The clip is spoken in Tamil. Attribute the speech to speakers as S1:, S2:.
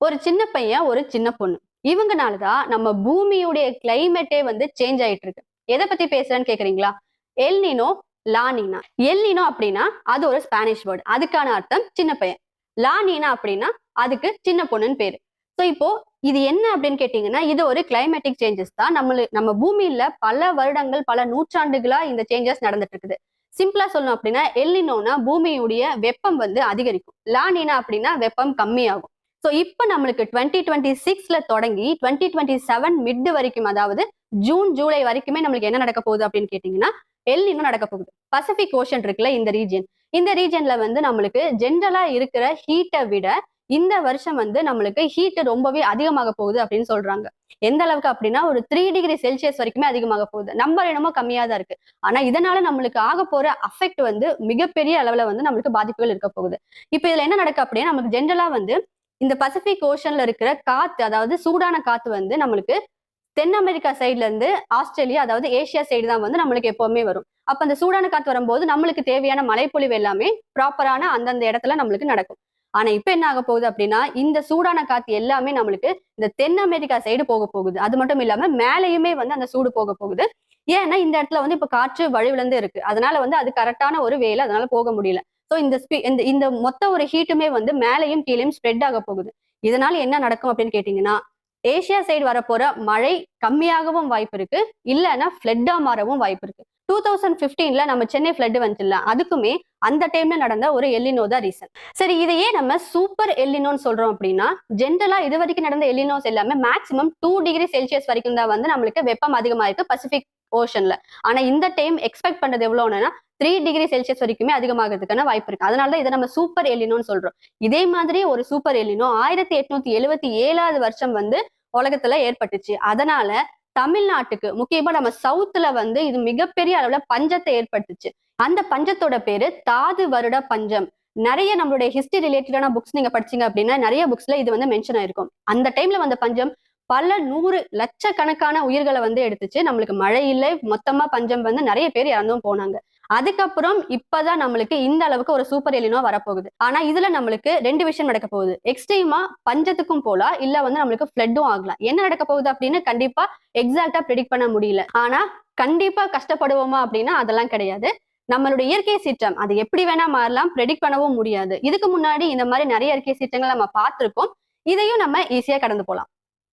S1: ஒரு சின்ன பையன், ஒரு சின்ன பொண்ணு. இவங்கனாலதான் நம்ம பூமியுடைய கிளைமேட்டே வந்து சேஞ்ச் ஆயிட்டு இருக்கு. எத பத்தி பேசுறேன்னு கேக்குறீங்களா? எல் நினோ, லா நினா. எல் நினோ அப்படின்னா அது ஒரு ஸ்பானிஷ் வேர்ட். அதுக்கான அர்த்தம் சின்ன பையன். லா நினா அப்படின்னா அதுக்கு சின்ன பொண்ணுன்னு பேரு. சோ இப்போ இது என்ன அப்படின்னு கேட்டீங்கன்னா, இது ஒரு கிளைமேட்டிக் சேஞ்சஸ் தான். நம்ம பூமியில பல வருடங்கள், பல நூற்றாண்டுகளா இந்த சேஞ்சஸ் நடந்துட்டு இருக்குது. சிம்பிளா சொல்லணும் அப்படின்னா, எல் நினோனா பூமியுடைய வெப்பம் வந்து அதிகரிக்கும். லா நினா அப்படின்னா வெப்பம் கம்மியாகும். சோ இப்ப நம்மளுக்கு 2026ல தொடங்கி 2027 மிட் வரைக்கும், அதாவது ஜூன் ஜூலை வரைக்குமே நம்மளுக்கு என்ன நடக்க போகுது அப்படின்னு கேட்டீங்கன்னா, எல் நினோ நடக்க போகுது. பசிபிக் ஓஷன் இருக்குல்ல, இந்த ரீஜன்ல வந்து நம்மளுக்கு ஜென்ரலா இருக்கிற ஹீட்டை விட இந்த வருஷம் வந்து நம்மளுக்கு ஹீட் ரொம்பவே அதிகமாக போகுது அப்படின்னு சொல்றாங்க. எந்த அளவுக்கு அப்படின்னா ஒரு 3°C வரைக்குமே அதிகமாக போகுது. நம்பர் என்னமோ கம்மியா தான் இருக்கு. ஆனா இதனால நம்மளுக்கு ஆக போற அஃபெக்ட் வந்து மிகப்பெரிய அளவுல வந்து நம்மளுக்கு பாதிப்புகள் இருக்க போகுது. இப்ப இதுல என்ன நடக்கு அப்படின்னா, நமக்கு ஜென்ரலா வந்து இந்த பசிபிக் ஓஷன்ல இருக்கிற காத்து, அதாவது சூடான காத்து வந்து நம்மளுக்கு தென் அமெரிக்கா சைட்ல இருந்து ஆஸ்திரேலியா, அதாவது ஏசியா சைடு தான் வந்து நம்மளுக்கு எப்பவுமே வரும். அப்ப அந்த சூடான காத்து வரும்போது நம்மளுக்கு தேவையான மழைப்பொழிவு எல்லாமே ப்ராப்பரான அந்தந்த இடத்துல நம்மளுக்கு நடக்கும். ஆனா இப்ப என்ன ஆக போகுது அப்படின்னா, இந்த சூடான காத்து எல்லாமே நம்மளுக்கு இந்த தென் அமெரிக்கா சைடு போக போகுது. அது மட்டும் இல்லாம மேலேயுமே வந்து அந்த சூடு போக போகுது. ஏன்னா இந்த இடத்துல வந்து இப்ப காற்று வலுவிழந்து இருக்கு. அதனால வந்து அது கரெக்டான ஒரு வேல, அதனால போக முடியல. சோ இந்த மொத்த ஒரு ஹீட்டுமே வந்து மேலையும் கீழையும் ஸ்ப்ரெட் ஆக போகுது. இதனால என்ன நடக்கும் அப்படின்னு கேட்டீங்கன்னா, ஏசியா சைடு வரப்போற மழை கம்மியாகவும் வாய்ப்பு இருக்கு. இல்லைன்னா ஃபிளட்டா மாறவும் வாய்ப்பு இருக்கு. 2015ல நம்ம சென்னை ஃபிளட் வந்துச்சுல்ல, அதுக்குமே அந்த டைம்ல நடந்த ஒரு எல்லினோ தான் ரீசன். சரி, இதையே நம்ம சூப்பர் எல்லினோன்னு சொல்றோம் அப்படின்னா, ஜென்ரலா இது வரைக்கும் நடந்த எல்லினோஸ் எல்லாமே மேக்ஸிமம் 2°C வரைக்கும் தான் வந்து நம்மளுக்கு வெப்பம் அதிகமா இருக்கு பசிபிக் ஓஷன்ல. ஆனா இந்த டைம் எக்ஸ்பெக்ட் பண்றது எவ்வளவுன்னா 3°C வரைக்குமே அதிகமாகிறதுக்கான வாய்ப்பு இருக்கு. அதனாலதான் இதை நம்ம சூப்பர் எல்லினோன்னு சொல்றோம். இதே மாதிரி ஒரு சூப்பர் எல்லினோ 1877வது வருஷம் வந்து உலகத்துல ஏற்பட்டுச்சு. அதனால தமிழ்நாட்டுக்கு, முக்கியமா நம்ம சவுத்துல வந்து இது மிகப்பெரிய அளவுல பஞ்சத்தை ஏற்படுத்துச்சு. அந்த பஞ்சத்தோட பேரு தாது வருட பஞ்சம். நிறைய நம்மளுடைய ஹிஸ்டரி ரிலேட்டடான புக்ஸ் நீங்க படிச்சீங்க அப்படின்னா நிறைய புக்ஸ்ல இது வந்து மென்ஷன் ஆயிருக்கும். அந்த டைம்ல வந்த பஞ்சம் பல 100 லட்சக்கணக்கான உயிர்களை வந்து எடுத்துச்சு. நம்மளுக்கு மழை இல்லை, மொத்தமா பஞ்சம் வந்து நிறைய பேர் இறந்தும் போனாங்க. அதுக்கப்புறம் இப்பதான் நம்மளுக்கு இந்த அளவுக்கு ஒரு சூப்பர் எலினோ வரப்போகுது. ஆனா இதுல நம்மளுக்கு 2 விஷயம் நடக்க போகுது. எக்ஸ்ட்ரீமா பஞ்சத்துக்கும் போலாம், இல்ல வந்து நம்மளுக்கு ஃபிளட்டும் ஆகலாம். என்ன நடக்க போகுது அப்படின்னு கண்டிப்பா எக்ஸாக்டா ப்ரெடிக்ட் பண்ண முடியல. ஆனா கண்டிப்பா கஷ்டப்படுவோமா அப்படின்னா அதெல்லாம் கிடையாது. நம்மளுடைய இயற்கை சீற்றம் அது எப்படி வேணா மாறலாம், ப்ரெடிக்ட் பண்ணவும் முடியாது. இதுக்கு முன்னாடி இந்த மாதிரி நிறைய இயற்கை சீற்றங்கள் நம்ம பார்த்திருக்கோம். இதையும் நம்ம ஈஸியா கடந்து போலாம்.